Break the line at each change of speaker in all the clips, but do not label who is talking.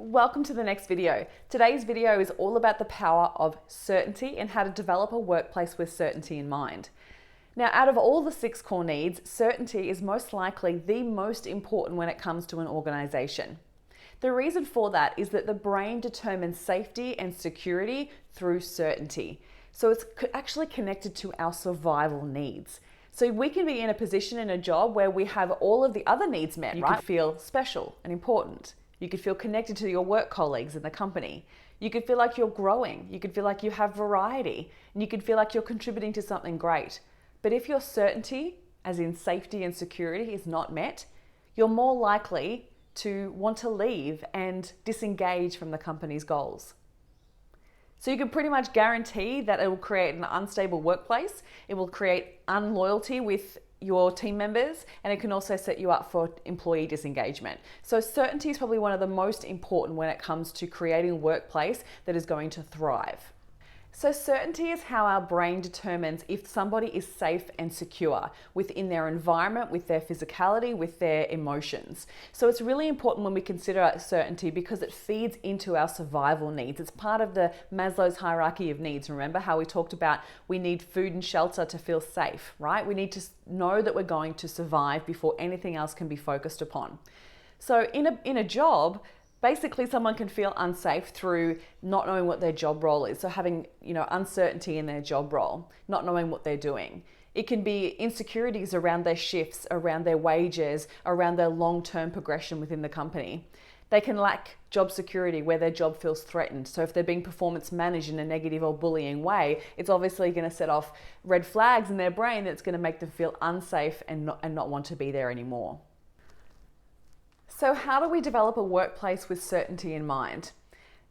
Welcome to the next video. Today's video is all about the power of certainty and how to develop a workplace with certainty in mind. Now, out of all the 6 core needs, certainty is most likely the most important when it comes to an organization. The reason for that is that the brain determines safety and security through certainty. So it's actually connected to our survival needs. So we can be in a position in a job where we have all of the other needs met, right? You could feel special and important. You could feel connected to your work colleagues in the company. You could feel like you're growing. You could feel like you have variety. And you could feel like you're contributing to something great. But if your certainty, as in safety and security, is not met, you're more likely to want to leave and disengage from the company's goals. So you can pretty much guarantee that it will create an unstable workplace. It will create unloyalty with your team members, and it can also set you up for employee disengagement. So certainty is probably one of the most important when it comes to creating a workplace that is going to thrive. So certainty is how our brain determines if somebody is safe and secure within their environment, with their physicality, with their emotions. So it's really important when we consider certainty because it feeds into our survival needs. It's part of the Maslow's hierarchy of needs. Remember how we talked about we need food and shelter to feel safe, right? We need to know that we're going to survive before anything else can be focused upon. So in a job, basically, someone can feel unsafe through not knowing what their job role is. So having, uncertainty in their job role, not knowing what they're doing. It can be insecurities around their shifts, around their wages, around their long-term progression within the company. They can lack job security where their job feels threatened. So if they're being performance managed in a negative or bullying way, it's obviously going to set off red flags in their brain that's going to make them feel unsafe and not want to be there anymore. So how do we develop a workplace with certainty in mind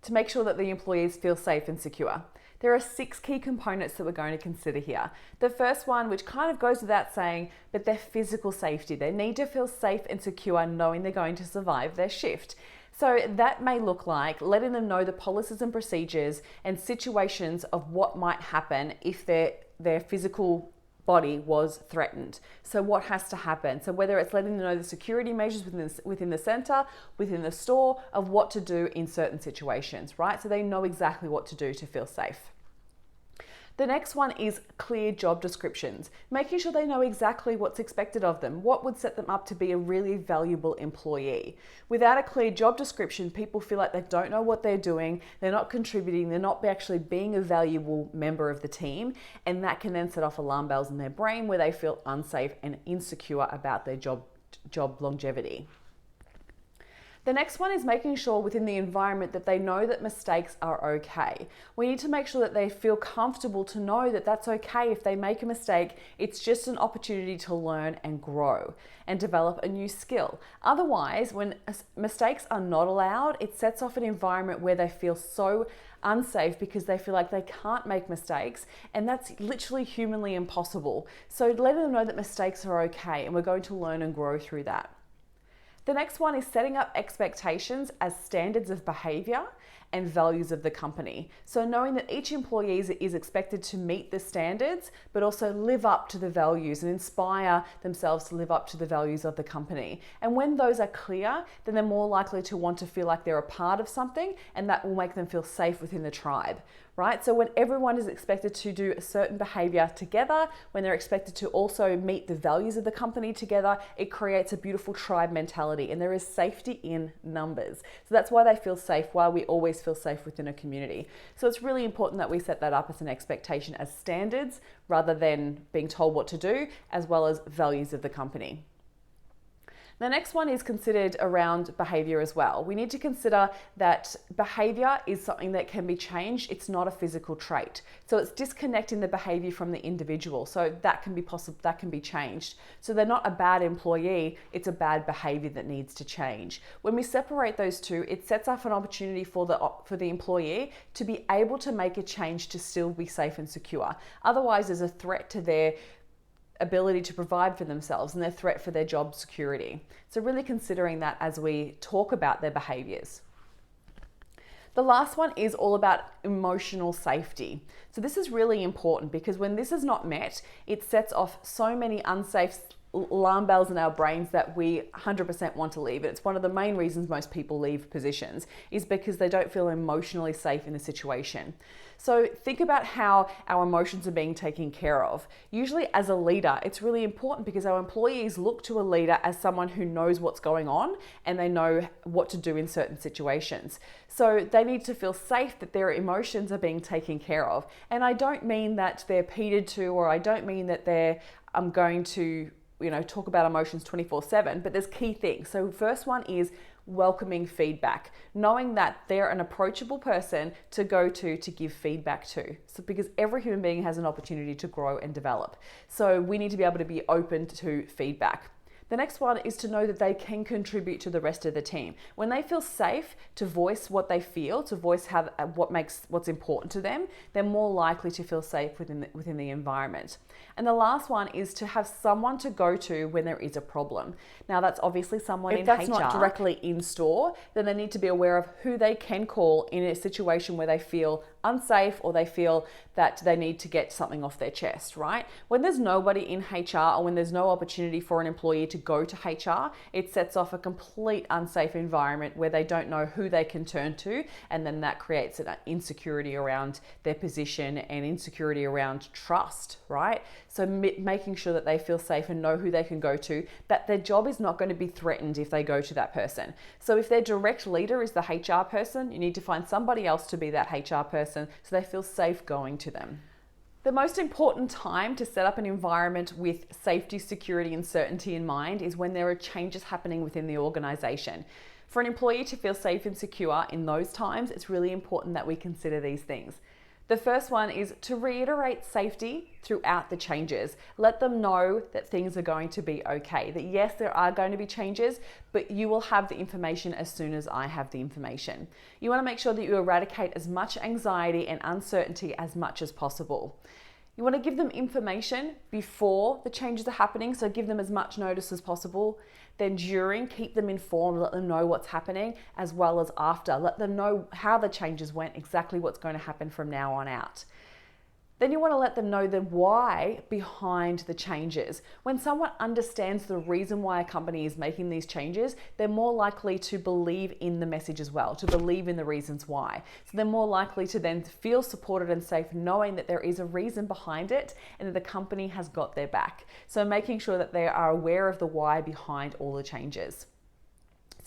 to make sure that the employees feel safe and secure? There are 6 key components that we're going to consider here. The first one, which kind of goes without saying, but their physical safety. They need to feel safe and secure knowing they're going to survive their shift. So that may look like letting them know the policies and procedures and situations of what might happen if their physical body was threatened. So what has to happen? So whether it's letting them know the security measures within the center, within the store, of what to do in certain situations, right? So they know exactly what to do to feel safe. The next one is clear job descriptions, making sure they know exactly what's expected of them, what would set them up to be a really valuable employee. Without a clear job description, people feel like they don't know what they're doing, they're not contributing, they're not actually being a valuable member of the team, and that can then set off alarm bells in their brain where they feel unsafe and insecure about their job longevity. The next one is making sure within the environment that they know that mistakes are okay. We need to make sure that they feel comfortable to know that that's okay if they make a mistake. It's just an opportunity to learn and grow and develop a new skill. Otherwise, when mistakes are not allowed, it sets off an environment where they feel so unsafe because they feel like they can't make mistakes, and that's literally humanly impossible. So letting them know that mistakes are okay and we're going to learn and grow through that. The next one is setting up expectations as standards of behavior and values of the company. So knowing that each employee is expected to meet the standards, but also live up to the values and inspire themselves to live up to the values of the company. And when those are clear, then they're more likely to want to feel like they're a part of something, and that will make them feel safe within the tribe, right? So when everyone is expected to do a certain behavior together, when they're expected to also meet the values of the company together, it creates a beautiful tribe mentality, and there is safety in numbers. So that's why they feel safe, why we always feel safe within a community. So it's really important that we set that up as an expectation, as standards, rather than being told what to do, as well as values of the company. The next one is considered around behavior as well. We need to consider that behavior is something that can be changed. It's not a physical trait. So it's disconnecting the behavior from the individual. So that can be possible, that can be changed. So they're not a bad employee, it's a bad behavior that needs to change. When we separate those two, it sets up an opportunity for the employee to be able to make a change to still be safe and secure. Otherwise, there's a threat to their ability to provide for themselves and their threat for their job security. So really considering that as we talk about their behaviors. The last one is all about emotional safety. So this is really important because when this is not met, it sets off so many unsafe alarm bells in our brains that we 100% want to leave. It's one of the main reasons most people leave positions is because they don't feel emotionally safe in the situation. So think about how our emotions are being taken care of. Usually as a leader, it's really important because our employees look to a leader as someone who knows what's going on and they know what to do in certain situations. So they need to feel safe that their emotions are being taken care of. And I don't mean that they're petered to, or I don't mean that they're going to talk about emotions 24/7, but there's key things. So first one is welcoming feedback, knowing that they're an approachable person to go to give feedback to. So because every human being has an opportunity to grow and develop. So we need to be able to be open to feedback. The next one is to know that they can contribute to the rest of the team. When they feel safe to voice what they feel, to voice what's important to them, they're more likely to feel safe within the environment. And the last one is to have someone to go to when there is a problem. Now that's obviously someone in HR. If that's not directly in store, then they need to be aware of who they can call in a situation where they feel unsafe or they feel that they need to get something off their chest, right? When there's nobody in HR or when there's no opportunity for an employee to go to HR, it sets off a complete unsafe environment where they don't know who they can turn to, and then that creates an insecurity around their position and insecurity around trust, right? So making sure that they feel safe and know who they can go to, that their job is not going to be threatened if they go to that person. So if their direct leader is the HR person, you need to find somebody else to be that HR person so they feel safe going to them. The most important time to set up an environment with safety, security, and certainty in mind is when there are changes happening within the organization. For an employee to feel safe and secure in those times, it's really important that we consider these things. The first one is to reiterate safety throughout the changes. Let them know that things are going to be okay, that yes, there are going to be changes, but you will have the information as soon as I have the information. You want to make sure that you eradicate as much anxiety and uncertainty as much as possible. You want to give them information before the changes are happening, so give them as much notice as possible. Then during, keep them informed, let them know what's happening, as well as after. Let them know how the changes went, exactly what's going to happen from now on out. Then you want to let them know the why behind the changes. When someone understands the reason why a company is making these changes, they're more likely to believe in the message as well, to believe in the reasons why. So they're more likely to then feel supported and safe knowing that there is a reason behind it and that the company has got their back. So making sure that they are aware of the why behind all the changes.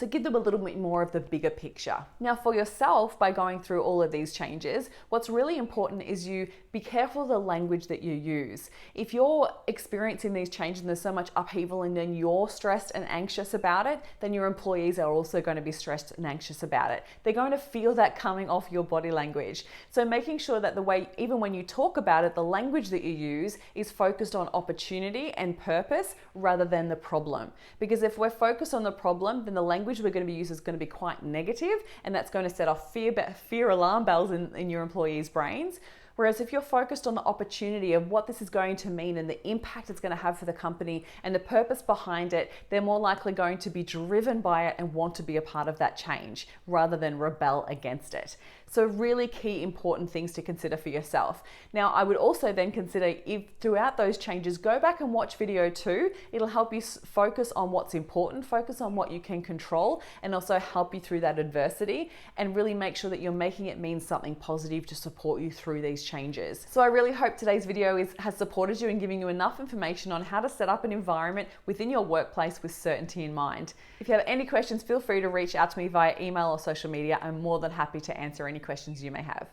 So give them a little bit more of the bigger picture. Now for yourself, by going through all of these changes, what's really important is you be careful of the language that you use. If you're experiencing these changes and there's so much upheaval and then you're stressed and anxious about it, then your employees are also going to be stressed and anxious about it. They're going to feel that coming off your body language. So making sure that the way, even when you talk about it, the language that you use is focused on opportunity and purpose rather than the problem. Because if we're focused on the problem, then the language we're going to be using is going to be quite negative, and that's going to set off fear alarm bells in your employees' brains. Whereas if you're focused on the opportunity of what this is going to mean and the impact it's going to have for the company and the purpose behind it, they're more likely going to be driven by it and want to be a part of that change rather than rebel against it. So really key important things to consider for yourself. Now, I would also then consider, if throughout those changes, go back and watch video 2. It'll help you focus on what's important, focus on what you can control, and also help you through that adversity and really make sure that you're making it mean something positive to support you through these changes. So I really hope today's video has supported you and giving you enough information on how to set up an environment within your workplace with certainty in mind. If you have any questions, feel free to reach out to me via email or social media. I'm more than happy to answer any questions you may have.